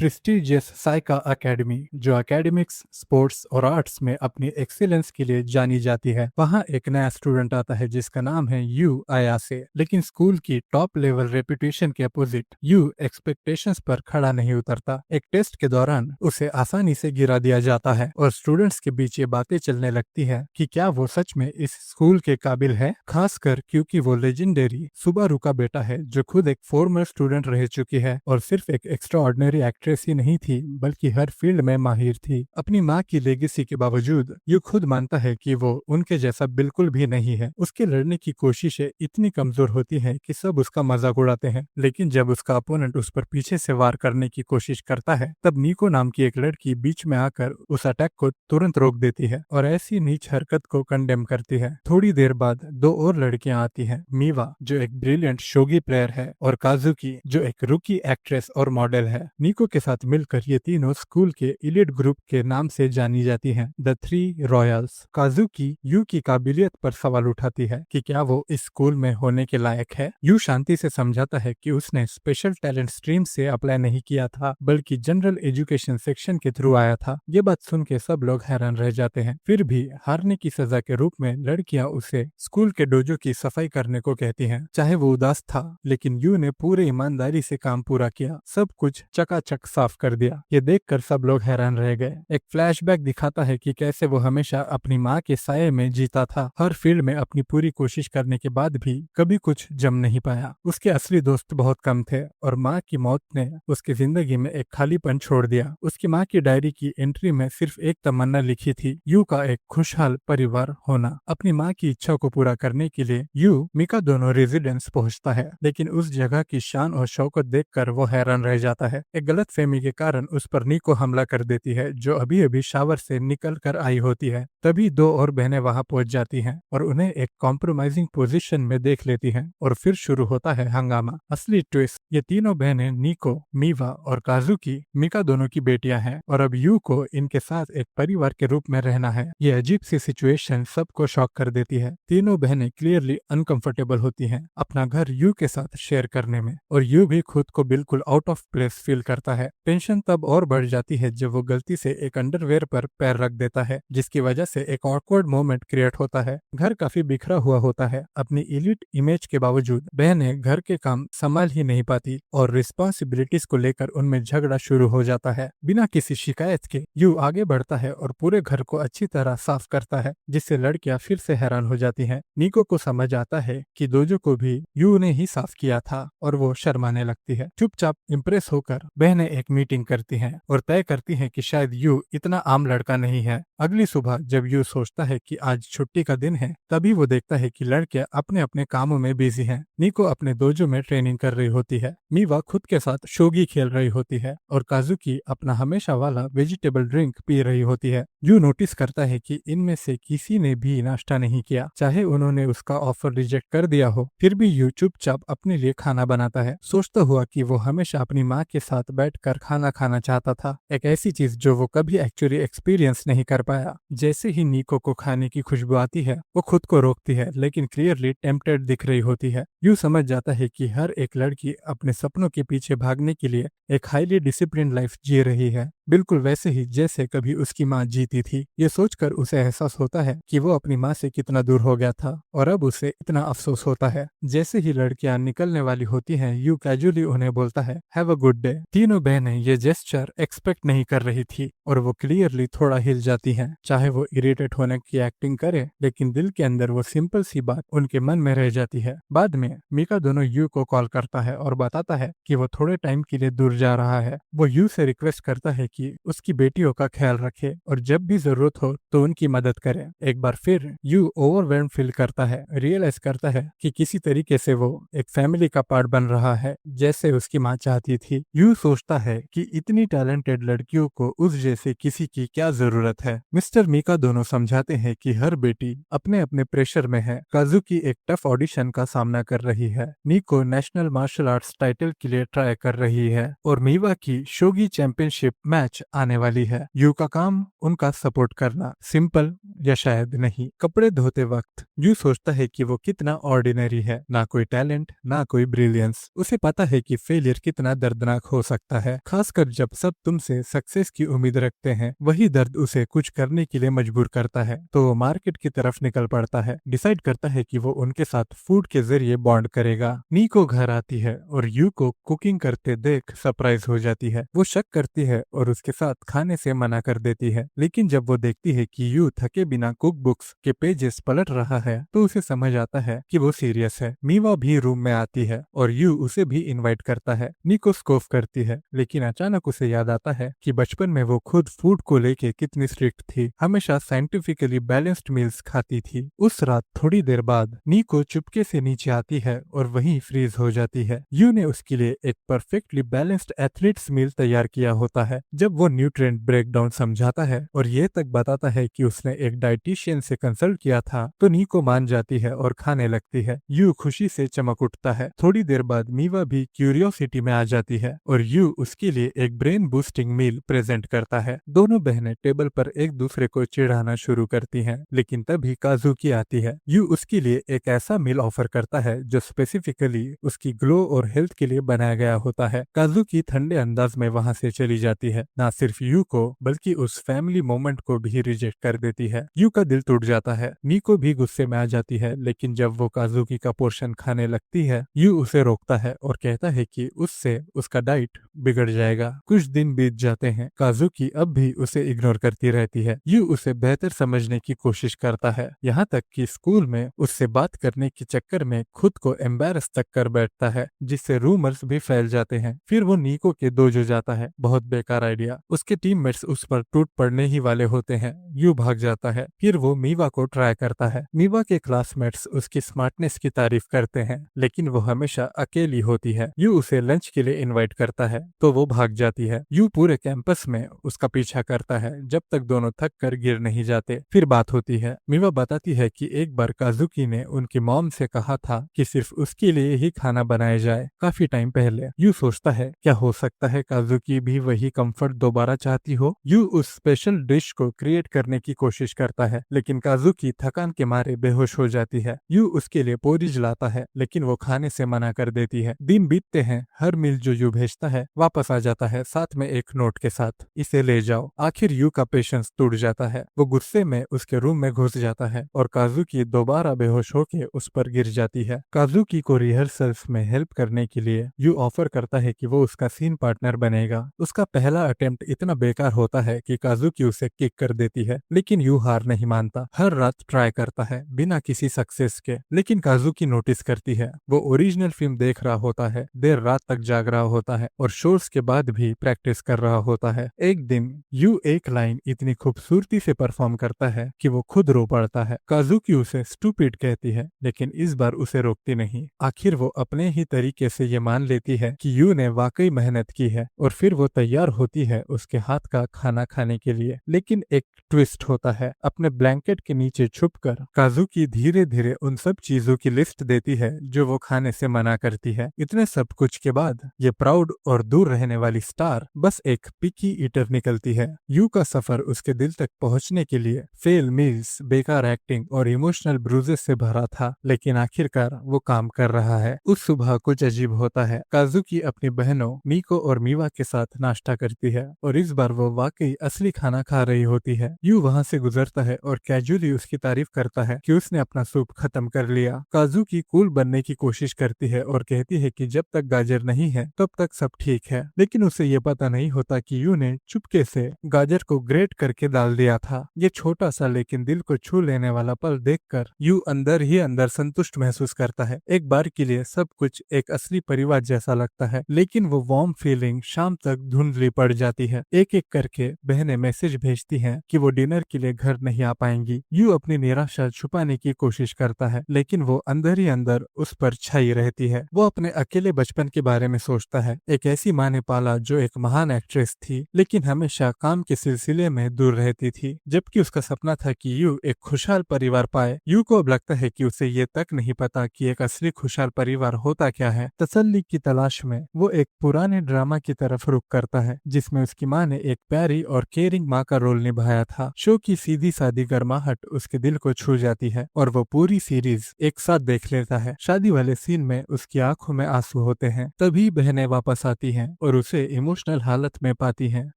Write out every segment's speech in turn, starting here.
Prestigious Saika academy, जो academics, sports और arts में अपनी एक्सीलेंस के लिए जानी जाती है। वहाँ एक नया स्टूडेंट आता है जिसका नाम है यू अयासे। लेकिन स्कूल की टॉप लेवल रेपुटेशन के अपोजिट यू एक्सपेक्टेशंस पर खड़ा नहीं उतरता। एक टेस्ट के दौरान उसे आसानी से गिरा दिया जाता है और स्टूडेंट्स के बीच ये बातें चलने लगती है कि क्या वो सच में इस स्कूल के काबिल है, खासकर क्योंकि वो लेजेंडरी सुबारू का बेटा है जो खुद एक फॉर्मर स्टूडेंट रह चुकी है और सिर्फ एक एक्स्ट्रा ऑर्डिनरी एक्ट्रेस ही नहीं थी बल्कि हर फील्ड में माहिर थी। अपनी माँ की लेगेसी के बावजूद यू खुद मानता है कि वो उनके जैसा बिल्कुल भी नहीं है। उसके लड़ने की कोशिशें इतनी कमजोर होती हैं कि सब उसका मजाक उड़ाते हैं, लेकिन जब उसका अपोनेंट उस पर पीछे से वार करने की कोशिश करता है तब नीको नाम की एक लड़की बीच में आकर उस अटैक को तुरंत रोक देती है और ऐसी नीच हरकत को कंडेम करती है। थोड़ी देर बाद दो और लड़कियां आती हैं, मीवा जो एक ब्रिलियंट शोगी प्लेयर है और काजुकी जो एक रुकी एक्ट्रेस और मॉडल है। नीको के साथ मिलकर ये तीनों स्कूल के इलीट ग्रुप के नाम से जानी जाती हैं, द थ्री रॉयल्स। काजुकी यू की काबिलियत पर सवाल उठाती है कि क्या वो इस स्कूल में होने के लायक है। यू शांति से समझाता है कि उसने स्पेशल टैलेंट स्ट्रीम से अप्लाई नहीं किया था बल्कि जनरल एजुकेशन सेक्शन के थ्रू आया था। ये बात सुन के सब लोग हैरान रह जाते हैं। फिर भी हारने की सजा के रूप में लड़कियां उसे स्कूल के डोजो की सफाई करने को कहती हैं। चाहे वो उदास था, लेकिन यू ने पूरे ईमानदारी से काम पूरा किया, सब कुछ चकाचक साफ कर दिया। ये देखकर सब लोग हैरान रह गए। एक फ्लैशबैक दिखाता है कि कैसे वो हमेशा अपनी माँ के साये में जीता था, हर फील्ड में अपनी पूरी कोशिश करने के बाद भी कभी कुछ जम नहीं पाया। उसके असली दोस्त बहुत कम थे और माँ की मौत ने उसकी जिंदगी में एक खालीपन छोड़ दिया। उसकी माँ की डायरी की एंट्री में सिर्फ एक तमन्ना लिखी थी, यू का एक खुशहाल परिवार होना। अपनी माँ की इच्छा को पूरा करने के लिए यू मिका दोनों रेजिडेंस पहुंचता है, लेकिन उस जगह की शान और शौकत देखकर वो हैरान रह जाता है। एक गलतफहमी के कारण उस पर नीको हमला कर देती है जो अभी अभी शावर से निकल कर आई होती है। तभी दो और बहनें वहां पहुंच जाती हैं और उन्हें एक कॉम्प्रोमाइजिंग पोजीशन में देख लेती हैं और फिर शुरू होता है हंगामा। असली ट्विस्ट, ये तीनों बहनें नीको, मीवा और काजुकी मिका दोनों की बेटियां हैं और अब यू को इनके साथ एक परिवार के रूप में रहना है। ये अजीब सी सिचुएशन सबको शॉक कर देती है। तीनों बहनें क्लियरली अनकंफर्टेबल होती हैं अपना घर यू के साथ शेयर करने में और यू भी खुद को बिल्कुल आउट ऑफ प्लेस फील करता है। टेंशन तब और बढ़ जाती है जब वो गलती से एक अंडरवेयर पर पैर रख देता है, जिसकी वजह से एक ऑकवर्ड मोमेंट क्रिएट होता है। घर काफी बिखरा हुआ होता है। अपनी इलीट इमेज के बावजूद बहनें घर के काम संभाल ही नहीं पाती और रिस्पॉन्सिबिलिटीज को लेकर उनमें झगड़ा शुरू हो जाता है। बिना किसी शिकायत के यू आगे बढ़ता है और पूरे घर को अच्छी तरह साफ करता है, जिससे लड़कियां फिर से हैरान हो जाती हैं। नीको को समझ आता है कि दोजो को भी यू ने ही साफ किया था और वो शर्माने लगती है। चुपचाप इम्प्रेस होकर बहनें एक मीटिंग करती हैं और तय करती हैं कि शायद यू इतना आम लड़का नहीं है। अगली सुबह जब यू सोचता है कि आज छुट्टी का दिन है, तभी वो देखता है कि लड़कियां अपने अपने कामों में बिजी हैं। नीको अपने दोजो में ट्रेनिंग कर रही होती है, मीवा खुद के साथ शोगी खेल रही होती है और काजुकी अपना हमेशा वाला वेजिटेबल ड्रिंक पी रही होती है। यू नोटिस करता है कि इनमें से किसी ने भी नाश्ता नहीं किया, चाहे उन्होंने उसका ऑफर रिजेक्ट कर दिया हो। फिर भी यू चुपचाप अपने लिए खाना बनाता है, सोचता हुआ कि वो हमेशा अपनी माँ के साथ बैठकर खाना खाना चाहता था, एक ऐसी चीज जो वो कभी एक्चुअली एक्सपीरियंस नहीं कर पाया। जैसे ही नीको को खाने की खुशबू आती है, वो खुद को रोकती है, लेकिन क्लियरली टेम्पटेड दिख रही होती है। यू समझ जाता है कि हर एक लड़की अपने सपनों के पीछे भागने के लिए एक हाईली डिसिप्लिन लाइफ जी रही है, बिल्कुल वैसे ही जैसे कभी उसकी माँ जीती थी। ये सोचकर उसे एहसास होता है कि वो अपनी माँ से कितना दूर हो गया था और अब उसे इतना अफसोस होता है। जैसे ही लड़कियां निकलने वाली होती हैं, यू कैजुअली उन्हें बोलता है, हैव अ गुड डे। तीनों बहनें ये जेस्चर एक्सपेक्ट नहीं कर रही थी और वो क्लियरली थोड़ा हिल जाती हैं। चाहे वो इरिटेट होने की एक्टिंग करे, लेकिन दिल के अंदर वो सिंपल सी बात उनके मन में रह जाती है। बाद में मिका दोनों यू को कॉल करता है और बताता है कि वो थोड़े टाइम के लिए दूर जा रहा है। वो यू से रिक्वेस्ट करता है कि उसकी बेटियों का ख्याल रखे और जब भी जरूरत हो तो उनकी मदद करे। एक बार फिर यू ओवरवेल्म फील करता है, रियलाइज करता है कि किसी तरीके से वो एक फैमिली का पार्ट बन रहा है, जैसे उसकी माँ चाहती थी। यू सोचता है कि इतनी टैलेंटेड लड़कियों को उस जैसे किसी की क्या जरूरत है। मिस्टर मीका दोनों समझाते हैं कि हर बेटी अपने अपने प्रेशर में है। काजुकी एक टफ ऑडिशन का सामना कर रही है, नीको नेशनल मार्शल आर्ट्स टाइटल के लिए ट्राई कर रही है और मीवा की शोगी चैंपियनशिप मैच मैच आने वाली है। यू का काम उनका सपोर्ट करना, सिंपल या शायद नहीं। कपड़े धोते वक्त यू सोचता है कि वो कितना ऑर्डिनरी है, ना कोई टैलेंट ना कोई ब्रिलियंस। उसे पता है कि फेलियर कितना दर्दनाक हो सकता है, खासकर जब सब तुमसे सक्सेस की उम्मीद रखते हैं। वही दर्द उसे कुछ करने के लिए मजबूर करता है, तो वो मार्केट की तरफ निकल पड़ता है। डिसाइड करता है कि वो उनके साथ फूड के जरिए बॉन्ड करेगा। नीको घर आती है और यू को कुकिंग करते देख सरप्राइज हो जाती है। वो शक करती है और उसके साथ खाने से मना कर देती है, लेकिन जब वो देखती है कि यू थके बिना कुक बुक्स के पेजेस पलट रहा है तो उसे समझ आता है कि वो सीरियस है। मीवा भी रूम में आती है और यू उसे भी इनवाइट करता है। नीको स्कोफ करती है, लेकिन अचानक उसे याद आता है कि बचपन में वो खुद फूड को लेके कितनी स्ट्रिक्ट थी, हमेशा साइंटिफिकली बैलेंस्ड मील्स खाती थी। उस रात थोड़ी देर बाद नीको चुपके से नीचे आती है और वहीं फ्रीज हो जाती है। यू ने उसके लिए एक परफेक्टली बैलेंस्ड एथलीट्स मील तैयार किया होता है। जब वो न्यूट्रिएंट ब्रेकडाउन समझाता है और ये तक बताता है कि उसने एक डाइटिशियन से कंसल्ट किया था, तो नीको मान जाती है और खाने लगती है। यू खुशी से चमक उठता है। थोड़ी देर बाद मीवा भी क्यूरियोसिटी में आ जाती है और यू उसके लिए एक ब्रेन बूस्टिंग मील प्रेजेंट करता है। दोनों बहनें टेबल पर एक दूसरे को चिढ़ाना शुरू करती हैं, लेकिन तभी काजुकी आती है। यू उसके लिए एक ऐसा मील ऑफर करता है जो स्पेसिफिकली उसकी ग्लो और हेल्थ के लिए बनाया गया होता है। काजुकी ठंडे अंदाज में वहां से चली जाती है, ना सिर्फ यू को बल्कि उस फैमिली मोमेंट को भी रिजेक्ट कर देती है। यू का दिल टूट जाता है। नीको भी गुस्से में आ जाती है, लेकिन जब वो काजुकी का पोर्शन खाने लगती है, यू उसे रोकता है और कहता है कि उससे उसका डाइट बिगड़ जाएगा। कुछ दिन बीत जाते हैं, काजुकी अब भी उसे इग्नोर करती रहती है। यू उसे बेहतर समझने की कोशिश करता है, यहाँ तक कि स्कूल में उससे बात करने के चक्कर में खुद को एम्बैरस तक कर बैठता है, जिससे रूमर्स भी फैल जाते हैं। फिर वो नीको के डोजो जाता है, बहुत बेकार आइडिया। उसके टीममेट्स उस पर टूट पड़ने ही वाले होते हैं। यू भाग जाता है। फिर वो मीवा को ट्राई करता है। मीवा के क्लासमेट्स उसकी स्मार्टनेस की तारीफ करते हैं, लेकिन वो हमेशा अकेली होती है। यू उसे लंच के लिए इनवाइट करता है तो वो भाग जाती है। यू पूरे कैंपस में उसका पीछा करता है जब तक दोनों थक कर गिर नहीं जाते। फिर बात होती है। मीवा बताती है कि एक बार काजुकी ने उनकी मॉम से कहा था कि सिर्फ उसके लिए ही खाना बनाया जाए, काफी टाइम पहले। यू सोचता है क्या हो सकता है काजुकी भी वही कंफर्ट दोबारा चाहती हो। यू उस स्पेशल डिश को क्रिएट करने की कोशिश करता है, लेकिन काजुकी थकान के मारे बेहोश हो जाती है। यू उसके लिए पोरिज लाता है, लेकिन वो खाने से मना कर देती है। दिन बीतते हैं। हर मील जो यू भेजता है वापस आ जाता है, साथ में एक नोट के साथ, इसे ले जाओ। आखिर यू का पेशेंस टूट जाता है। वो गुस्से में उसके रूम में घुस जाता है और काजुकी दोबारा बेहोश होकर उस पर गिर जाती है। काजुकी को रिहर्सल्स में हेल्प करने के लिए यू ऑफर करता है कि वो उसका सीन पार्टनर बनेगा। उसका पहला अटेम्प्ट इतना बेकार होता है कि काजुकी उसे किक कर देती है, लेकिन यू हार नहीं मानता। हर रात ट्राई करता है बिना किसी सक्सेस के, लेकिन काजुकी नोटिस करती है। वो ओरिजिनल फिल्म देख रहा होता है, देर रात तक जाग रहा होता है और शोर्स के बाद भी प्रैक्टिस कर रहा होता है। एक दिन यू एक लाइन इतनी खूबसूरती से परफॉर्म करता है कि वो खुद रो पड़ता है। काजुकी उसे स्टूपिड कहती है, लेकिन इस बार उसे रोकती नहीं। आखिर वो अपने ही तरीके से ये मान लेती है कि यू ने वाकई मेहनत की है और फिर वो तैयार होती है उसके हाथ का खाना खाने के लिए। लेकिन एक ट्विस्ट होता है। अपने ब्लैंकेट के नीचे छुपकर काजुकी धीरे धीरे उन सब चीजों की लिस्ट देती है जो वो खाने से मना करती है। इतने सब कुछ के बाद ये प्राउड और दूर रहने वाली स्टार बस एक पिकी ईटर निकलती है। यू का सफर उसके दिल तक पहुंचने के लिए फेल मील्स, बेकार एक्टिंग और इमोशनल ब्रूजेस से भरा था, लेकिन आखिरकार वो काम कर रहा है। उस सुबह कुछ अजीब होता है। काजुकी अपनी बहनों मीको और मीवा के साथ नाश्ता करती है और इस बार वो वाकई असली खाना खा रही होती है। यू वहाँ से गुजरता है और कैजुअली उसकी तारीफ करता है कि उसने अपना सूप खत्म कर लिया। काजुकी कूल बनने की कोशिश करती है और कहती है कि जब तक गाजर नहीं है तब तक सब ठीक है, लेकिन उसे ये पता नहीं होता कि यू ने चुपके से गाजर को ग्रेट करके डाल दिया था। ये छोटा सा लेकिन दिल को छू लेने वाला पल देखकर यू अंदर ही अंदर संतुष्ट महसूस करता है। एक बार के लिए सब कुछ एक असली परिवार जैसा लगता है, लेकिन वो वार्म फीलिंग शाम तक धुंधली पड़ जाती है। एक एक करके बहनें मैसेज भेजती हैं कि वो डिनर के लिए घर नहीं आ पाएंगी। यू अपनी निराशा छुपाने की कोशिश करता है, लेकिन वो अंदर ही अंदर उस पर छाई रहती है। वो अपने अकेले बचपन के बारे में सोचता है। एक ऐसी माँ ने पाला जो एक महान एक्ट्रेस थी, लेकिन हमेशा काम के सिलसिले में दूर रहती थी, जबकि उसका सपना था कि यू एक खुशहाल परिवार पाए। यू को अब लगता है कि उसे ये तक नहीं पता कि एक असली खुशहाल परिवार होता क्या है। तसल्ली की तलाश में वो एक पुराने ड्रामा की तरफ रुख करता है, जिसमें जिसमें उसकी माँ ने एक प्यारी और केयरिंग माँ का रोल निभाया था। शो की सीधी सादी गर्माहट उसके दिल को छू जाती है और वो पूरी सीरीज एक साथ देख लेता है। शादी वाले सीन में उसकी आंखों में आंसू होते हैं। तभी बहनें वापस आती हैं और उसे इमोशनल हालत में पाती हैं।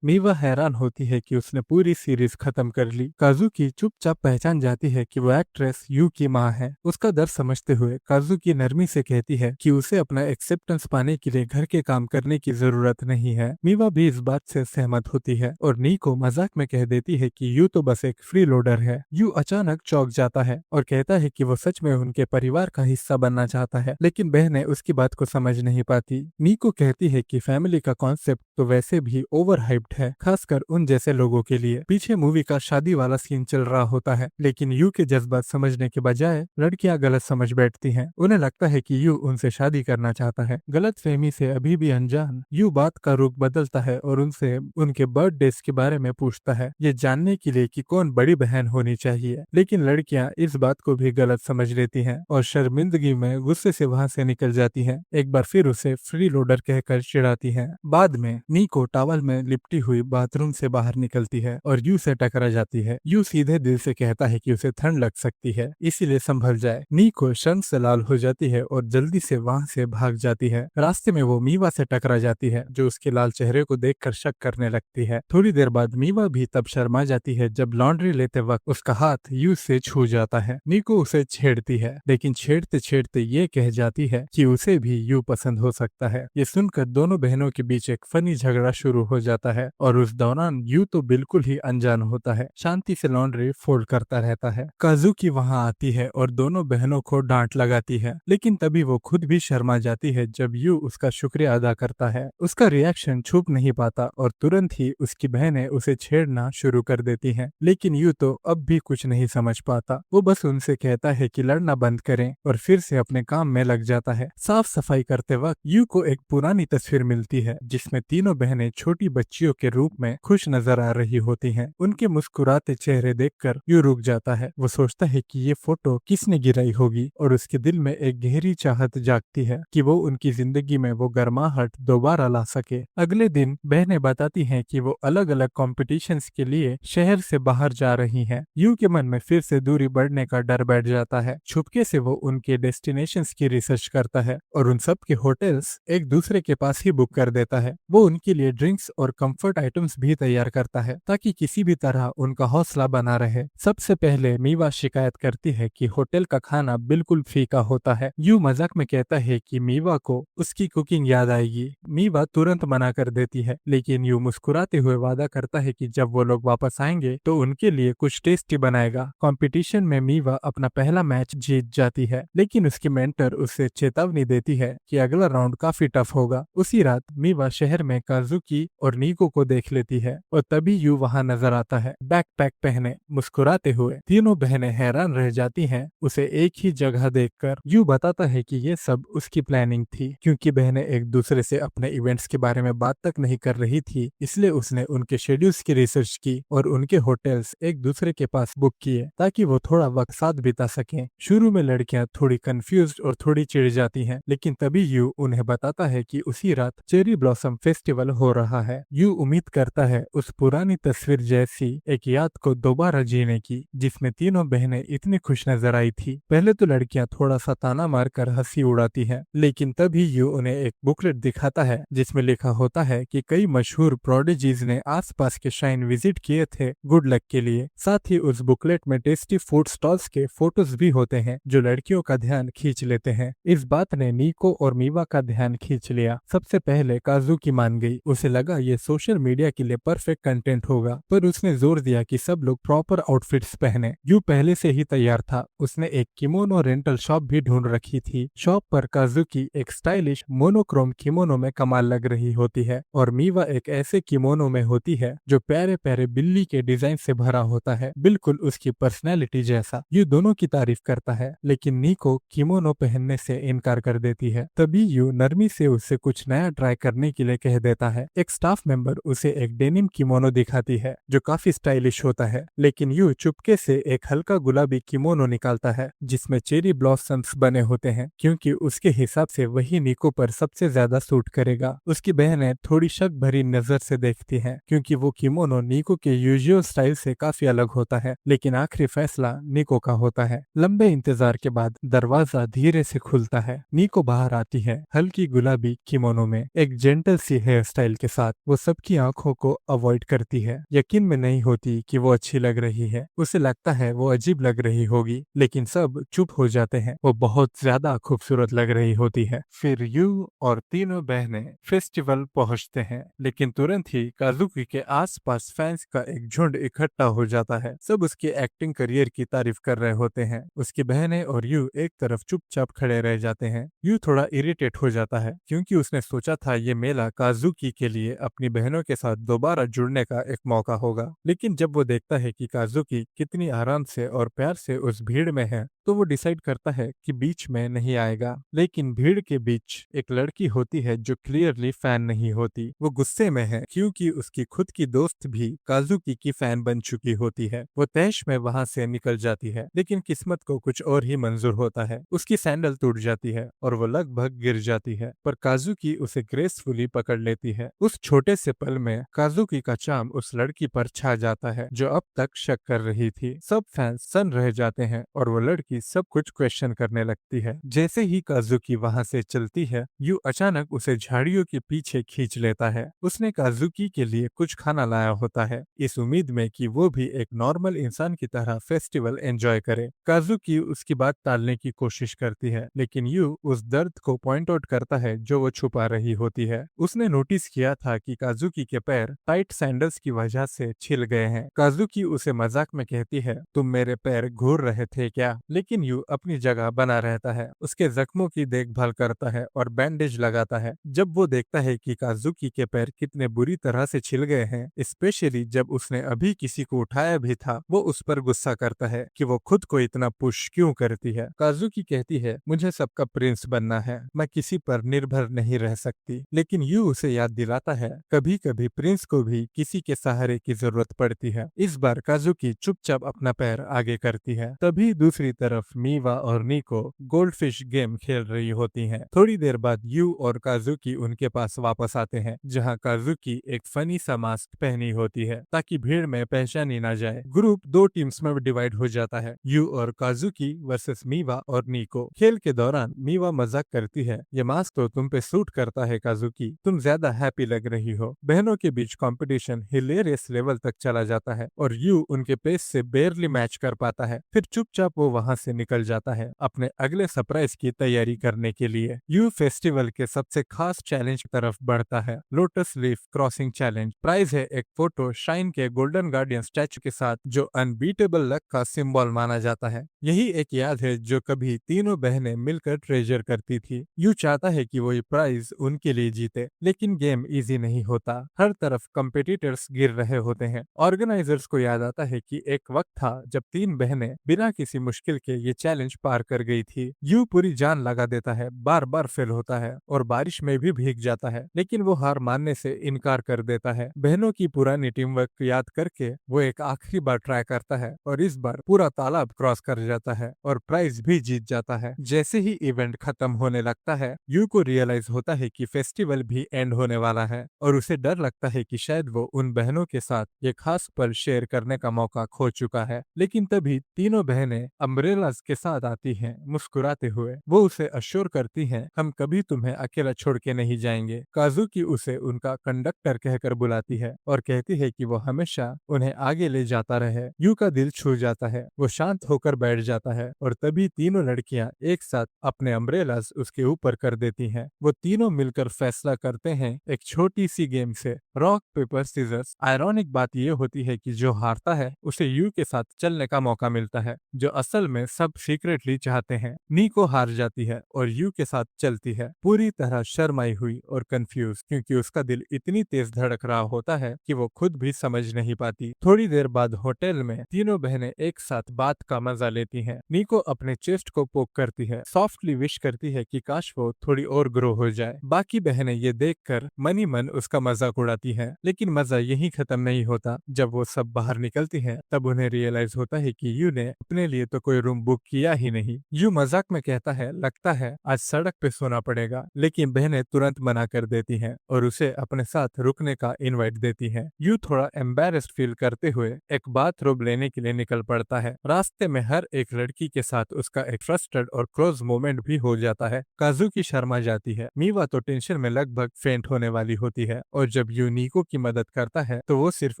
मीवा हैरान होती है कि उसने पूरी सीरीज खत्म कर ली। काजुकी चुपचाप पहचान जाती है कि वो एक्ट्रेस यू की माँ है। उसका दर्द समझते हुए काजुकी नरमी से कहती है कि उसे अपना एक्सेप्टेंस पाने के लिए घर के काम करने की जरूरत नहीं है। मीवा भी इस बात से सहमत होती है और नी को मजाक में कह देती है कि यू तो बस एक फ्री लोडर है। यू अचानक चौंक जाता है और कहता है कि वो सच में उनके परिवार का हिस्सा बनना चाहता है, लेकिन बहनें उसकी बात को समझ नहीं पाती। नी को कहती है कि फैमिली का कॉन्सेप्ट तो वैसे भी ओवर हाइप्ड है, खासकर उन जैसे लोगों के लिए। पीछे मूवी का शादी वाला सीन चल रहा होता है, लेकिन यू के जज्बात समझने के बजाय लड़कियां गलत समझ बैठती हैं। उन्हें लगता है कि यू उनसे शादी करना चाहता है। गलत फहमी से अभी भी अनजान यू बात का रुख बदलता है और उनसे उनके बर्थडेज के बारे में पूछता है, ये जानने के लिए कि कौन बड़ी बहन होनी चाहिए। लेकिन लड़कियां इस बात को भी गलत समझ लेती हैं और शर्मिंदगी में गुस्से से वहां से निकल जाती हैं। एक बार फिर उसे फ्री लोडर कहकर चिढ़ाती हैं। बाद में नी को टॉवल में लिपटी हुई बाथरूम से बाहर निकलती है और यू से टकरा जाती है। यू सीधे दिल से कहता है कि उसे ठंड लग सकती है, इसीलिए संभल जाए। नी को शर्म से लाल हो जाती है और जल्दी से वहां से भाग जाती है। रास्ते में वो मीवा से टकरा जाती है, जो उसके लाल चेहरे को देखकर शक करने लगती है। थोड़ी देर बाद मीवा भी तब शर्मा जाती है जब लॉन्ड्री लेते वक्त उसका हाथ यू से छू जाता है। नी को उसे छेड़ती है, लेकिन छेड़ते छेड़ते ये कह जाती है कि उसे भी यू पसंद हो सकता है। ये सुनकर दोनों बहनों के बीच एक फनी झगड़ा शुरू हो जाता है और उस दौरान यू तो बिल्कुल ही अनजान होता है, शांति से लॉन्ड्री फोल्ड करता रहता है। काजुकी वहां आती है और दोनों बहनों को डांट लगाती है, लेकिन तभी वो खुद भी शर्मा जाती है जब यू उसका शुक्रिया अदा करता है। उसका रिएक्शन छुप नहीं पाता और तुरंत ही उसकी बहनें उसे छेड़ना शुरू कर देती हैं। लेकिन यू तो अब भी कुछ नहीं समझ पाता। वो बस उनसे कहता है कि लड़ना बंद करें और फिर से अपने काम में लग जाता है। साफ सफाई करते वक्त यू को एक पुरानी तस्वीर मिलती है जिसमें तीनों बहनें छोटी बच्चियों के रूप में खुश नजर आ रही होती हैं। उनके मुस्कुराते चेहरे देखकर यू रुक जाता है। वो सोचता है कि ये फोटो किसने गिराई होगी और उसके दिल में एक गहरी चाहत जागती है कि वो उनकी जिंदगी में वो गर्माहट दोबारा ला सके। अगले दिन बहनें बताती हैं कि वो अलग अलग कॉम्पिटिशन्स के लिए शहर से बाहर जा रही हैं। यू के मन में फिर से दूरी बढ़ने का डर बैठ जाता है। छुपके से वो उनके डेस्टिनेशंस की रिसर्च करता है और उन सब के होटल्स एक दूसरे के पास ही बुक कर देता है। वो उनके लिए ड्रिंक्स और कंफर्ट आइटम्स भी तैयार करता है ताकि किसी भी तरह उनका हौसला बना रहे। सबसे पहले मीवा शिकायत करती है कि होटल का खाना बिल्कुल फीका होता है। यू मजाक में कहता है कि मीवा को उसकी कुकिंग याद आएगी। मीवा तुरंत मना कर देती है, लेकिन यू मुस्कुराते हुए वादा करता है कि जब वो लोग वापस आएंगे तो उनके लिए कुछ टेस्टी बनाएगा। कंपटीशन में मीवा अपना पहला मैच जीत जाती है, लेकिन उसकी मेंटर उसे चेतावनी देती है कि अगला राउंड काफी टफ होगा। उसी रात मीवा शहर में काजुकी और नीको को देख लेती है और तभी यू वहां नजर आता है, बैकपैक पहने, मुस्कुराते हुए। तीनों बहनें हैरान रह जाती हैं उसे एक ही जगह देखकर। यू बताता है कि ये सब उसकी प्लानिंग थी, क्योंकि बहनें एक दूसरे से अपने इवेंट्स के बारे में बात तक नहीं कर रही थी, इसलिए उसने उनके शेड्यूल्स की रिसर्च की और उनके होटल्स एक दूसरे के पास बुक किए ताकि वो थोड़ा वक्त साथ बिता सकें। शुरू में लड़कियां थोड़ी कंफ्यूज्ड और थोड़ी चिढ़ जाती हैं, लेकिन तभी यू उन्हें बताता है कि उसी रात चेरी ब्लॉसम फेस्टिवल हो रहा है। यू उम्मीद करता है उस पुरानी तस्वीर जैसी एक याद को दोबारा जीने की, जिसमें तीनों बहनें इतनी खुश नजर आई थी। पहले तो लड़कियां थोड़ा सा ताना मारकर हंसी उड़ाती हैं, लेकिन तभी यू उन्हें एक बुकलेट दिखाता है जिसमें लिखा होता है कि कई मशहूर प्रोडिजीज ने आसपास के श्राइन विजिट किए थे गुड लक के लिए। साथ ही उस बुकलेट में टेस्टी फूड स्टॉल्स के फोटोज भी होते हैं जो लड़कियों का ध्यान खींच लेते हैं। इस बात ने नीको और मीवा का ध्यान खींच लिया। सबसे पहले काजुकी मान गई, उसे लगा ये सोशल मीडिया के लिए परफेक्ट कंटेंट होगा, पर उसने जोर दिया कि सब लोग प्रॉपर आउटफिट्स पहने। यू पहले से ही तैयार था, उसने एक किमोनो रेंटल शॉप भी ढूंढ रखी थी। शॉप पर काजुकी एक स्टाइलिश मोनोक्रोम किमोनो में कमाल लग रही होती है और मीवा एक ऐसे किमोनो में होती है जो प्यारे प्यारे बिल्ली के डिजाइन से भरा होता है, बिल्कुल उसकी पर्सनैलिटी जैसा। यू दोनों की तारीफ करता है, लेकिन नीको किमोनो पहनने से इनकार कर देती है। तभी यू नरमी से उसे कुछ नया ट्राई करने के लिए कह देता है। एक स्टाफ मेंबर उसे एक डेनिम किमोनो दिखाती है जो काफी स्टाइलिश होता है, लेकिन यू चुपके से एक हल्का गुलाबी किमोनो निकालता है जिसमें चेरी ब्लॉसम्स बने होते हैं, क्योंकि उसके हिसाब से वही नीको पर सबसे ज्यादा सूट करेगा। उसकी बहनें थोड़ी शक भरी नजर से देखती हैं क्योंकि वो किमोनो नीको के यूजुअल स्टाइल से काफी अलग होता है। लेकिन आखिरी फैसला नीको का होता है। लंबे इंतजार के बाद दरवाजा धीरे से खुलता है। नीको बाहर आती है, हल्की गुलाबी किमोनो में, एक जेंटल सी हेयर स्टाइल के साथ। वो सबकी आंखों को अवॉइड करती है। यकीन में नहीं होती कि वो अच्छी लग रही है। उसे लगता है वो अजीब लग रही होगी, लेकिन सब चुप हो जाते हैं। वो बहुत ज्यादा खूबसूरत लग रही होती है। फिर यू और तीनों बहनें फेस्टिवल पहुंचते हैं, लेकिन तुरंत ही काजुकी के आसपास फैंस का एक झुंड इकट्ठा हो जाता है। सब उसके एक्टिंग करियर की तारीफ कर रहे होते हैं। उसकी बहनें और यू एक तरफ चुपचाप खड़े रह जाते हैं। यू थोड़ा इरिटेट हो जाता है क्योंकि उसने सोचा था ये मेला काजुकी के लिए अपनी बहनों के साथ दोबारा जुड़ने का एक मौका होगा। लेकिन जब वो देखता है कि काजुकी कितनी आराम से और प्यार से उस भीड़ में है, तो वो डिसाइड करता है कि बीच में नहीं आएगा। लेकिन भीड़ के बीच एक लड़की होती है जो क्लियरली फैन नहीं होती। वो गुस्से में है क्योंकि उसकी खुद की दोस्त भी काजुकी की फैन बन चुकी होती है। वो तैश में वहां से निकल जाती है, लेकिन किस्मत को कुछ और ही मंजूर होता है। उसकी सैंडल टूट जाती है और वो लगभग गिर जाती है, पर काजुकी उसे ग्रेसफुली पकड़ लेती है। उस छोटे से पल में काजुकी का चार्म उस लड़की पर छा जाता है जो अब तक शक कर रही थी। सब फैंस सन रह जाते हैं और वो लड़की सब कुछ क्वेश्चन करने लगती है। जैसे ही काजुकी वहां से चलती है, यू अचानक उसे झाड़ियों के पीछे खींच लेता है। उसने काजुकी के लिए कुछ खाना लाया होता है, इस उम्मीद में कि वो भी एक नॉर्मल इंसान की तरह फेस्टिवल एंजॉय करे। काजुकी उसकी बात टालने की कोशिश करती है, लेकिन यू उस दर्द को पॉइंट आउट करता है जो वो छुपा रही होती है। उसने नोटिस किया था कि काजुकी के पैर टाइट सैंडल्स की वजह से छिल गए हैं। काजुकी उसे मजाक में कहती है, तुम मेरे पैर घूर रहे थे क्या? लेकिन यू अपनी जगह बना रहता है, उसके जख्मों की देखभाल करता है और बैंडेज लगाता है। जब वो देखता है कि काजुकी के पैर कितने बुरी तरह से छिल गए हैं, स्पेशली जब उसने अभी किसी को उठाया भी था, वो उस पर गुस्सा करता है कि वो खुद को इतना पुश क्यों करती है। काजुकी कहती है, मुझे सबका प्रिंस बनना है, मैं किसी पर निर्भर नहीं रह सकती। लेकिन यू उसे याद दिलाता है, कभी कभी प्रिंस को भी किसी के सहारे की जरूरत पड़ती है। इस बार काजुकी चुपचाप अपना पैर आगे करती है। तभी दूसरी तरफ मीवा और नीको गोल्डफिश गेम खेल रही होती हैं। थोड़ी देर बाद यू और काजुकी उनके पास वापस आते हैं, जहां काजुकी एक फनी सा मास्क पहनी होती है ताकि भीड़ में पहचानी ना जाए। ग्रुप दो टीम्स में डिवाइड हो जाता है, यू और काजुकी वर्सेस मीवा और नीको। खेल के दौरान मीवा मजाक करती है, ये मास्क तो तुम पे सूट करता है काजुकी, तुम ज्यादा हैप्पी लग रही हो। बहनों के बीच कंपटीशन हिलेरियस लेवल तक चला जाता है और यू उनके पेस से बेयरली मैच कर पाता है। फिर चुपचाप वो वहां से निकल जाता है अपने अगले सरप्राइज की तैयारी करने के लिए। यू फेस्टिवल के सबसे खास चैलेंज की तरफ बढ़ता है, lotus leaf crossing challenge. Prize है एक फोटो शाइन के गोल्डन गार्डियन स्टैचू के साथ, जो अनबीटेबल लक का सिंबल माना जाता है। यही एक याद है जो कभी तीनों बहनें मिलकर ट्रेजर करती थी। यू चाहता है कि वो ये प्राइज उनके लिए जीते, लेकिन गेम इजी नहीं होता। हर तरफ कंपेटिटर्स गिर रहे होते हैं। ऑर्गेनाइजर्स को याद आता है कि एक वक्त था जब तीन बहनें बिना किसी मुश्किल के ये चैलेंज पार कर गई थी। यू पूरी जान लगा देता है, बार बार फेल होता है और बारिश में भी भीग जाता है, लेकिन वो हार मानने से इनकार कर देता है। बहनों की पुरानी टीम वर्क याद करके वो एक आखिरी बार ट्राई करता है और इस बार पूरा तालाब क्रॉस कर जाता है और प्राइज भी जीत जाता है। जैसे ही इवेंट खत्म होने लगता है, यू को रियलाइज होता है कि फेस्टिवल भी एंड होने वाला है और उसे डर लगता है कि शायद वो उन बहनों के साथ ये खास पल शेयर करने का मौका खो चुका है। लेकिन तभी तीनों बहनें अम्ब्रेलास के साथ आती हैं मुस्कुराते हुए। वो उसे अश्योर करती हैं, हम कभी तुम्हें अकेला छोड़ के नहीं जाएंगे। काजुकी उसे उनका कंडक्टर कहकर बुलाती है और कहती है कि वो हमेशा उन्हें आगे ले जाता रहे। यू का दिल छू जाता है, वो शांत होकर बैठ जाता है और तभी तीनों लड़कियां एक साथ अपने अम्ब्रेलास उसके ऊपर कर देती हैं। वो तीनों मिलकर फैसला करते हैं एक छोटी सी गेम से, रॉक पेपर सीजर्स। आयरॉनिक बात ये होती है कि जो हारता है उसे यू के साथ चलने का मौका मिलता है, जो असल में सब सीक्रेटली चाहते हैं। नीको हार जाती है और यू के साथ चलती है, पूरी तरह शर्माई हुई और कंफ्यूज, क्योंकि उसका दिल इतनी तेज धड़क रहा होता है कि वो खुद भी समझ नहीं पाती। थोड़ी देर बाद होटल में तीनों बहनें एक साथ बात का मजा लेती हैं। नीको अपने चेस्ट को पोक करती है, सॉफ्टली विश करती है कि काश वो थोड़ी और ग्रो हो जाए। बाकी बहनें ये देखकर मन ही मन उसका मजाक उड़ाती हैं, लेकिन मजा यही खत्म नहीं होता। जब वो सब बाहर निकलती हैं, तब उन्हें रियलाइज होता है कि यू ने अपने लिए तो कोई रूम रूम बुक किया ही नहीं। यू मजाक में कहता है, लगता है आज सड़क पे सोना पड़ेगा, लेकिन बहनें तुरंत मना कर देती हैं और उसे अपने साथ रुकने का इनवाइट देती हैं। यू थोड़ा एम्बेरस्ड फील करते हुए एक बाथरोब लेने के लिए निकल पड़ता है। रास्ते में हर एक लड़की के साथ उसका एक ट्रस्टेड और क्लोज मोमेंट भी हो जाता है। काजुकी शर्मा जाती है। मीवा तो टेंशन में लगभग फेंट होने वाली होती है और जब यू नीको की मदद करता है तो वो सिर्फ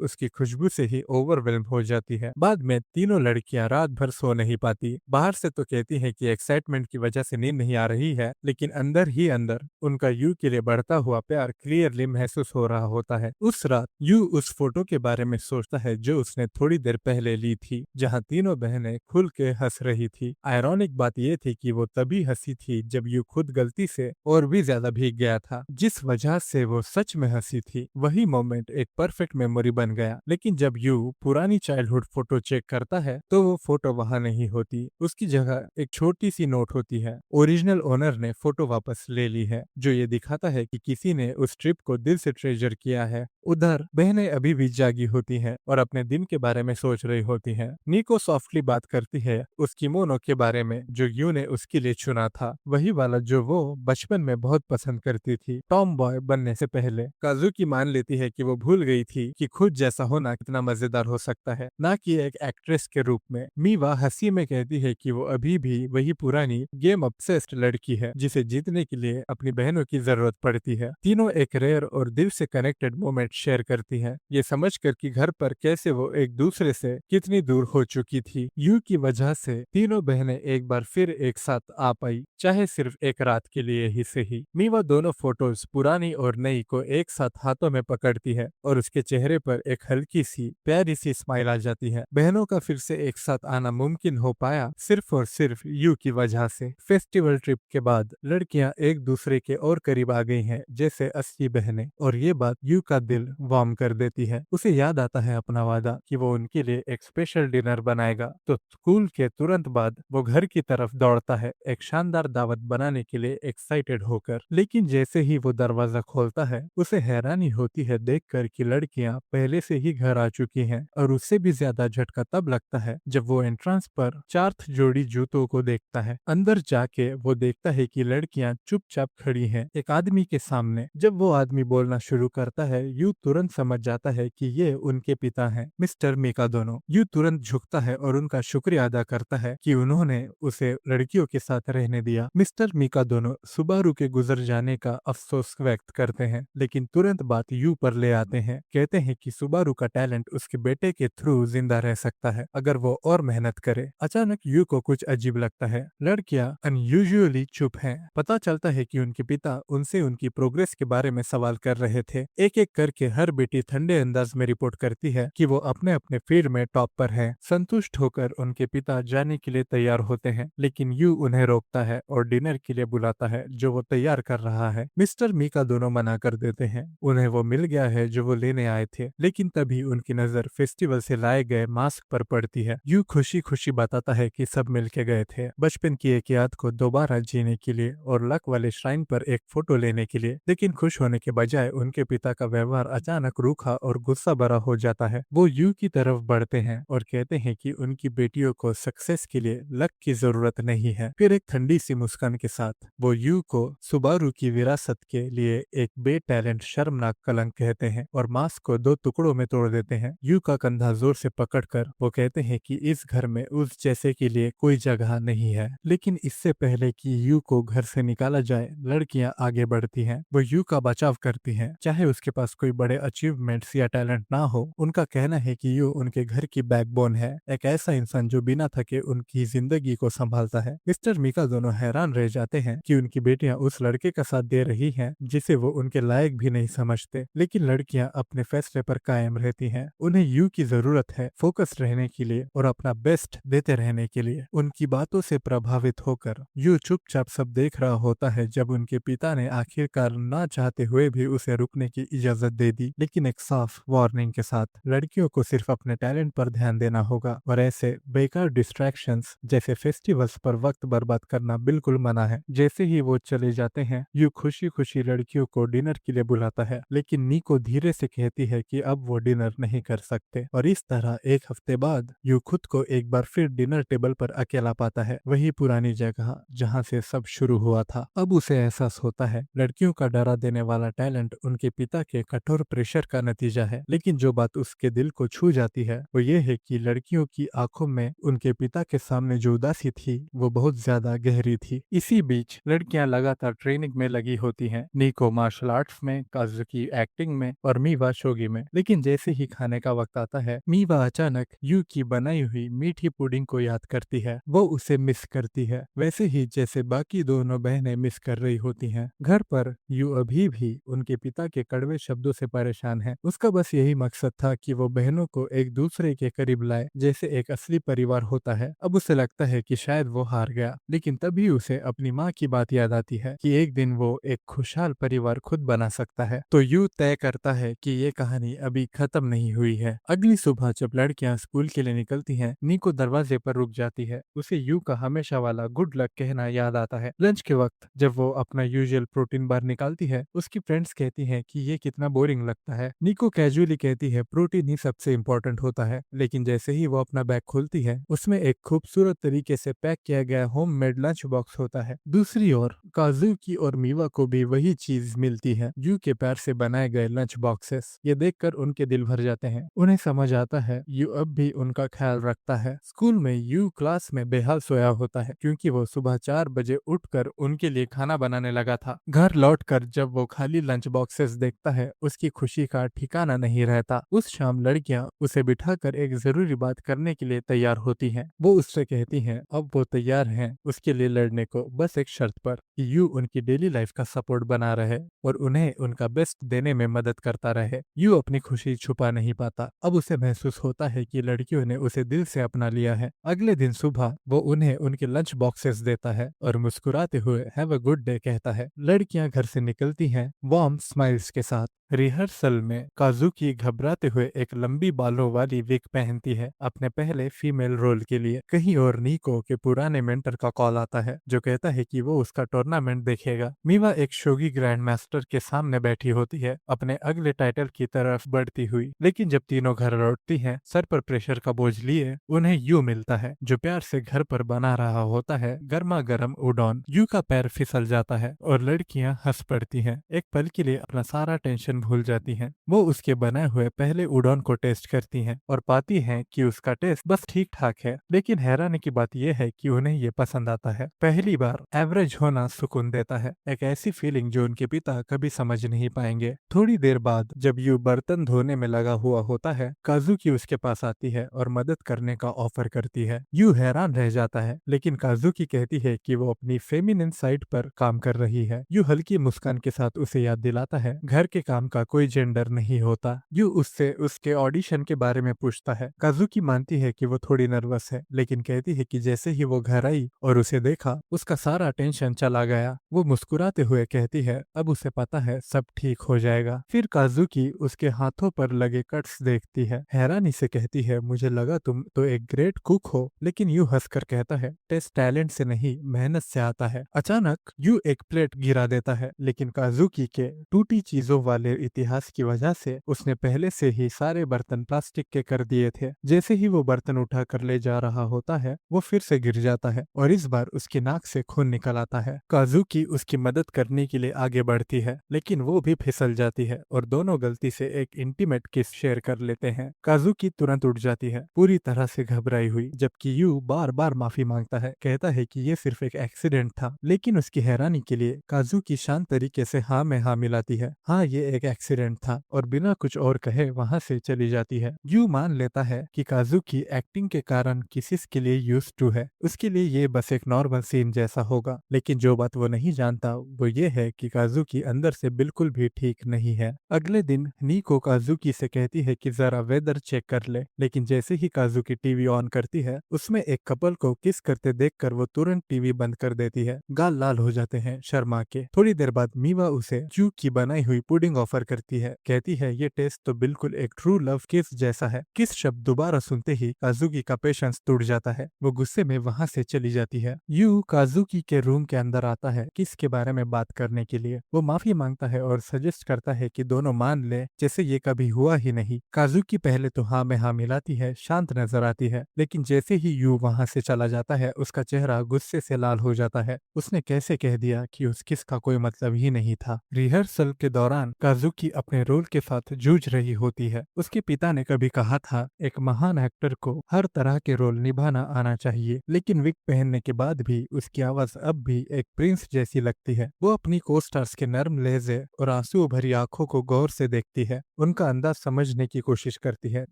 उसकी खुशबू से ही ओवरवेल्म हो जाती है। बाद में तीनों लड़कियां रात भर सो नहीं पाती। बाहर से तो कहती है कि एक्साइटमेंट की वजह से नींद नहीं आ रही है, लेकिन अंदर ही अंदर उनका यू के लिए बढ़ता हुआ प्यार क्लियरली महसूस हो रहा होता है। उस रात यू उस फोटो के बारे में सोचता है जो उसने थोड़ी देर पहले ली थी, जहां तीनों बहनें खुल के हंस रही थी। आयरॉनिक बात यह थी कि वो तभी हंसी थी जब यू खुद गलती से और भी ज्यादा भीग गया था। जिस वजह से वो सच में हंसी थी, वही मोमेंट एक परफेक्ट मेमोरी बन गया। लेकिन जब यू पुरानी चाइल्डहुड फोटो चेक करता है तो वो फोटो वहां नहीं होती। उसकी जगह एक छोटी सी नोट होती है। ओरिजिनल ओनर ने फोटो वापस ले ली है, जो ये दिखाता है कि किसी ने उस ट्रिप को दिल से ट्रेजर किया है। उधर बहनें अभी भी जागी होती हैं और अपने दिन के बारे में सोच रही होती हैं। नीको सॉफ्टली बात करती है उस किमोनो के बारे में जो यू ने उसके लिए चुना था, वही वाला जो वो बचपन में बहुत पसंद करती थी टॉम बॉय बनने से पहले। काजुकी मान लेती है कि वो भूल गई थी कि खुद जैसा होना कितना मजेदार हो सकता है, ना कि एक एक्ट्रेस के रूप में। मीवा हंसी में कहती है कि वो अभी भी वही पुरानी गेम ऑब्सेस्ड लड़की है जिसे जीतने के लिए अपनी बहनों की जरूरत पड़ती है। तीनों एक रेयर और दिल से कनेक्टेड मोमेंट शेयर करती हैं, ये समझकर कि घर पर कैसे वो एक दूसरे से कितनी दूर हो चुकी थी। यू की वजह से तीनों बहनें एक बार फिर एक साथ आ पाई, चाहे सिर्फ एक रात के लिए ही सही। मीवा दोनों फोटोज पुरानी और नई को एक साथ हाथों में पकड़ती है और उसके चेहरे पर एक हल्की सी प्यारी सी स्माइल आ जाती है। बहनों का फिर से एक साथ आना मुमकिन हो पाया सिर्फ और सिर्फ यू की वजह से। फेस्टिवल ट्रिप के बाद लड़कियां एक दूसरे के और करीब आ गई हैं जैसे असली बहनें, और ये बात यू का दिल वार्म कर देती है। उसे याद आता है अपना वादा कि वो उनके लिए एक स्पेशल डिनर बनाएगा। तो स्कूल के तुरंत बाद वो घर की तरफ दौड़ता है एक शानदार दावत बनाने के लिए एक्साइटेड होकर। लेकिन जैसे ही वो दरवाजा खोलता है उसे हैरानी होती है देखकर कि लड़कियां पहले से ही घर आ चुकी हैं, और उससे भी ज्यादा झटका तब लगता है जब वो एंट्रेंस पर 4 जोड़ी जूतों को देखता है। अंदर जाके वो देखता है कि लड़कियां चुपचाप खड़ी हैं एक आदमी के सामने। जब वो आदमी बोलना शुरू करता है यू तुरंत समझ जाता है कि ये उनके पिता हैं, मिस्टर मिकादोनो। यू तुरंत झुकता है और उनका शुक्रिया अदा करता है कि उन्होंने उसे लड़कियों के साथ रहने दिया। मिस्टर मिकादोनो सुबारू के गुजर जाने का अफसोस व्यक्त करते हैं, लेकिन तुरंत बात यू पर ले आते हैं। कहते हैं कि सुबारू का टैलेंट उसके बेटे के थ्रू जिंदा रह सकता है अगर वो और मेहनत करे। अचानक यू को कुछ अजीब लगता है। लड़कियां अनयूजुअली चुप हैं। पता चलता है कि उनके पिता उनसे उनकी प्रोग्रेस के बारे में सवाल कर रहे थे। एक एक करके हर बेटी ठंडे अंदाज में रिपोर्ट करती है कि वो अपने अपने फील्ड में टॉप पर है। संतुष्ट होकर उनके पिता जाने के लिए तैयार होते हैं, लेकिन यू उन्हें रोकता है और डिनर के लिए बुलाता है जो वो तैयार कर रहा है। मिस्टर मीका दोनों मना कर देते हैं। उन्हें वो मिल गया है जो वो लेने आए थे, लेकिन तभी उनकी नजर फेस्टिवल से लाए गए मास्क पर पड़ती है। यू खुशी खुशी बताता है कि सब मिल के गए थे बचपन की एक याद को दोबारा जीने के लिए और लक वाले श्राइन पर एक फोटो लेने के लिए। लेकिन खुश होने के बजाय उनके पिता का व्यवहार अचानक रूखा और गुस्सा भरा हो जाता है। वो यू की तरफ बढ़ते हैं और कहते हैं कि उनकी बेटियों को सक्सेस के लिए लक की जरूरत नहीं है। फिर एक ठंडी सी मुस्कान के साथ वो यू को सुबारू की विरासत के लिए एक बे टैलेंट शर्मनाक कलंक कहते हैं और मास्क को 2 टुकड़ों में तोड़ देते हैं। यू का कंधा जोर से पकड़कर वो कहते हैं कि इस घर में उस जैसे के लिए कोई जगह नहीं है। लेकिन इससे पहले कि यू को घर से निकाला जाए, लड़कियां आगे बढ़ती हैं। वो यू का बचाव करती हैं, चाहे उसके पास कोई बड़े अचीवमेंट्स या टैलेंट ना हो। उनका कहना है कि यू उनके घर की बैकबोन है, एक ऐसा इंसान जो बिना थके उनकी जिंदगी को संभालता है। मिस्टर मीका दोनों हैरान रह जाते हैं कि उनकी बेटियां उस लड़के का साथ दे रही हैं जिसे वो उनके लायक भी नहीं समझते। लेकिन लड़कियां अपने फैसले पर कायम रहती हैं। उन्हें यू की जरूरत है फोकस रहने के लिए और अपना बेस्ट देते रहने के लिए। उनकी बातों से प्रभावित होकर यू चुपचाप सब देख रहा होता है जब उनके पिता ने आखिरकार ना चाहते हुए भी उसे रुकने की इजाजत दे दे दी, लेकिन एक साफ वार्निंग के साथ, लड़कियों को सिर्फ अपने टैलेंट पर ध्यान देना होगा और ऐसे बेकार डिस्ट्रैक्शंस जैसे फेस्टिवल्स पर वक्त बर्बाद करना बिल्कुल मना है। जैसे ही वो चले जाते हैं, यू खुशी खुशी लड़कियों को डिनर के लिए बुलाता है, लेकिन नीको धीरे से कहती है कि अब वो डिनर नहीं कर सकते। और इस तरह एक हफ्ते बाद यू खुद को एक बार फिर डिनर टेबल पर अकेला पाता है, वही पुरानी जगह जहाँ से सब शुरू हुआ था। अब उसे एहसास होता है लड़कियों का डरा देने वाला टैलेंट उनके पिता के कठोर प्रेशर का नतीजा है। लेकिन जो बात उसके दिल को छू जाती है वो ये है कि लड़कियों की आंखों में उनके पिता के सामने जो उदासी थी वो बहुत ज्यादा गहरी थी। इसी बीच लड़कियां लगातार ट्रेनिंग में लगी होती हैं, नीको मार्शल आर्ट्स में, काजुकी एक्टिंग में और मीवा शोगी में। लेकिन जैसे ही खाने का वक्त आता है, मीवा अचानक यू की बनाई हुई मीठी पुडिंग को याद करती है। वो उसे मिस करती है, वैसे ही जैसे बाकी दोनों बहनें मिस कर रही होती हैं। घर पर यू अभी भी उनके पिता के कड़वे शब्दों से परेशान है। उसका बस यही मकसद था कि वो बहनों को एक दूसरे के करीब लाए, जैसे एक असली परिवार होता है। अब उसे लगता है कि शायद वो हार गया, लेकिन तभी उसे अपनी माँ की बात याद आती है कि एक दिन वो एक खुशहाल परिवार खुद बना सकता है। तो यू तय करता है कि ये कहानी अभी खत्म नहीं हुई है। अगली सुबह जब लड़कियां स्कूल के लिए निकलती हैं, नीको दरवाजे पर रुक जाती है। उसे यू का हमेशा वाला गुड लक कहना याद आता है। लंच के वक्त जब वो अपना यूजुअल प्रोटीन बार निकालती है, उसकी फ्रेंड्स कहती हैं कि ये कितना बोरिंग लगता है। निको कैजुअली कहती है प्रोटीन ही सबसे इम्पोर्टेंट होता है, लेकिन जैसे ही वो अपना बैग खोलती है, उसमें एक खूबसूरत तरीके से पैक किया गया होममेड लंच बॉक्स होता है। दूसरी ओर काजुकी और मीवा को भी वही चीज मिलती है, यू के पैर से बनाए गए लंच बॉक्सेस। ये देखकर उनके दिल भर जाते हैं। उन्हें समझ आता है यू अब भी उनका ख्याल रखता है। स्कूल में यू क्लास में बेहाल सोया होता है, क्योंकि वो सुबह 4 बजे उठकर उनके लिए खाना बनाने लगा था। घर लौटकर जब वो खाली लंच बॉक्सेस देखता है, उसकी खुशी का ठिकाना नहीं रहता। उस शाम लड़कियां उसे बिठाकर एक जरूरी बात करने के लिए तैयार होती हैं। वो उससे कहती हैं अब वो तैयार हैं उसके लिए लड़ने को, बस एक शर्त पर कि यू उनकी डेली लाइफ का सपोर्ट बना रहे और उन्हें उनका बेस्ट देने में मदद करता रहे। यू अपनी खुशी छुपा नहीं पाता। अब उसे महसूस होता है कि लड़कियों ने उसे दिल से अपना लिया है। अगले दिन सुबह वो उन्हें उनके लंच बॉक्सेस देता है और मुस्कुराते हुए हैव अ गुड डे कहता है। लड़कियां घर से निकलती हैं वार्म स्माइल्स के साथ। रिहर्सल में काजुकी घबराते हुए एक लंबी बालों वाली विग पहनती है अपने पहले फीमेल रोल के लिए। कहीं और नीको के पुराने मेंटर का कॉल आता है जो कहता है कि वो उसका टूर्नामेंट देखेगा। मीवा एक शोगी ग्रैंड मास्टर के सामने बैठी होती है अपने अगले टाइटल की तरफ बढ़ती हुई। लेकिन जब तीनों घर लौटती हैं, सर पर प्रेशर का बोझ लिए उन्हें यू मिलता है जो प्यार से घर पर बना रहा होता है गर्मा गर्म उडॉन। यू का पैर फिसल जाता है और लड़कियां हंस पड़ती हैं। एक पल के लिए अपना सारा टेंशन भूल जाती हैं। वो उसके बनाए हुए पहले उड़ान को टेस्ट करती हैं और पाती हैं कि उसका टेस्ट बस ठीक ठाक है। लेकिन हैरानी की बात यह है कि उन्हें ये पसंद आता है। पहली बार एवरेज होना सुकून देता है, एक ऐसी फीलिंग जो उनके पिता कभी समझ नहीं पाएंगे। थोड़ी देर बाद जब यू बर्तन धोने में लगा हुआ होता है, काजुकी उसके पास आती है और मदद करने का ऑफर करती है। यू हैरान रह जाता है, लेकिन काजुकी कहती है कि वो अपनी फेमिनिन साइड पर काम कर रही है। यू हल्की मुस्कान के साथ उसे याद दिलाता है घर के काम का कोई जेंडर नहीं होता। यू उससे उसके ऑडिशन के बारे में पूछता है। काजुकी मानती है कि वो थोड़ी नर्वस है, लेकिन कहती है कि जैसे ही वो घर आई और उसे देखा, उसका सारा टेंशन चला गया। वो मुस्कुराते हुए कहती है अब उसे पता है सब ठीक हो जाएगा। फिर काजुकी उसके हाथों पर लगे कट्स देखती है, हैरानी से कहती है मुझे लगा तुम तो एक ग्रेट कुक हो। लेकिन यू हंसकर कहता है टेस्ट टैलेंट से नहीं मेहनत से आता है। अचानक यू एक प्लेट गिरा देता है, लेकिन काजुकी के टूटी चीजों वाले इतिहास की वजह से उसने पहले से ही सारे बर्तन प्लास्टिक के कर दिए थे। जैसे ही वो बर्तन उठा कर ले जा रहा होता है, वो फिर से गिर जाता है और इस बार उसकी नाक से खून निकल आता है। काजुकी उसकी मदद करने के लिए आगे बढ़ती है, लेकिन वो भी फिसल जाती है और दोनों गलती से एक इंटीमेट किस शेयर कर लेते हैं। काजुकी तुरंत उठ जाती है, पूरी तरह से घबराई हुई, जबकि यू बार बार माफी मांगता है, कहता है कि ये सिर्फ एक एक्सीडेंट था। लेकिन उसकी हैरानी के लिए काजुकी शांत तरीके से हाँ में हाँ मिलाती है। हाँ ये एक एक्सीडेंट था, और बिना कुछ और कहे वहां से चली जाती है। यू मान लेता है कि काजुकी एक्टिंग के कारण किसिस के लिए यूज्ड टू है, उसके लिए ये बस एक नॉर्मल सीन जैसा होगा। लेकिन जो बात वो नहीं जानता वो ये है कि काजुकी अंदर से बिल्कुल भी ठीक नहीं है। अगले दिन नीको काजुकी से कहती है कि जरा वेदर चेक कर ले, लेकिन जैसे ही काजुकी टीवी ऑन करती है, उसमें एक कपल को किस करते देखकर वो तुरंत टीवी बंद कर देती है। गाल लाल हो जाते हैं शर्मा के। थोड़ी देर बाद मीवा उसे जू की बनाई हुई पुडिंग ऑफर ऑफर करती है। कहती है ये टेस्ट तो बिल्कुल एक ट्रू लव किस जैसा है। किस शब्द दोबारा सुनते ही काजुकी का पेशेंस टूट जाता है। वो गुस्से में वहां से चली जाती है। यू काजुकी के रूम के अंदर आता है किस के बारे में बात करने के लिए। वो माफी मांगता है और सजेस्ट करता है कि दोनों मान ले जैसे ये कभी हुआ ही नहीं। काजुकी पहले तो हाँ में हाँ मिलाती है, शांत नजर आती है, लेकिन जैसे ही यू वहां से चला जाता है उसका चेहरा गुस्से से लाल हो जाता है। उसने कैसे कह दिया कि उस किस का कोई मतलब ही नहीं था। रिहर्सल के दौरान काजुकी अपने रोल के साथ जूझ रही होती है। उसके पिता ने कभी कहा था एक महान एक्टर को हर तरह के रोल निभाना आना चाहिए, लेकिन विग पहनने के बाद भी उसकी आवाज अब भी एक प्रिंस जैसी लगती है। वो अपनी को स्टार्स के नर्म लहजे और आंसू भरी आंखों को गौर से देखती है, उनका अंदाज समझने की कोशिश करती है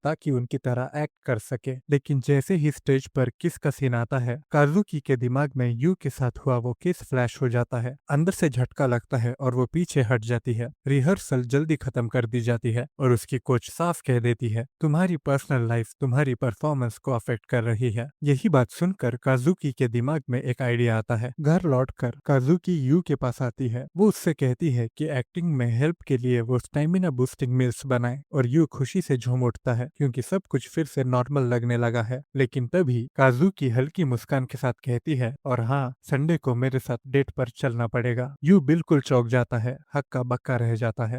ताकि उनकी तरह एक्ट कर सके। लेकिन जैसे ही स्टेज पर किस का सीन आता है, काजुकी के दिमाग में यू के साथ हुआ वो किस फ्लैश हो जाता है। अंदर से झटका लगता है और वो पीछे हट जाती है। रिहर्सल जल्दी खत्म कर दी जाती है और उसकी कोच साफ कह देती है तुम्हारी पर्सनल लाइफ तुम्हारी परफॉर्मेंस को अफेक्ट कर रही है। यही बात सुनकर काजुकी के दिमाग में एक आइडिया आता है। घर लौटकर काजुकी यू के पास आती है। वो उससे कहती है कि एक्टिंग में हेल्प के लिए वो स्टेमिना बूस्टिंग मिल्स बनाए, और यू खुशी से झूम उठता है क्योंकि सब कुछ फिर से नॉर्मल लगने लगा है। लेकिन तभी काजुकी हल्की मुस्कान के साथ कहती है और हाँ, संडे को मेरे साथ डेट पर चलना पड़ेगा। यू बिल्कुल चौंक जाता है, हक्का बक्का रह जाता है।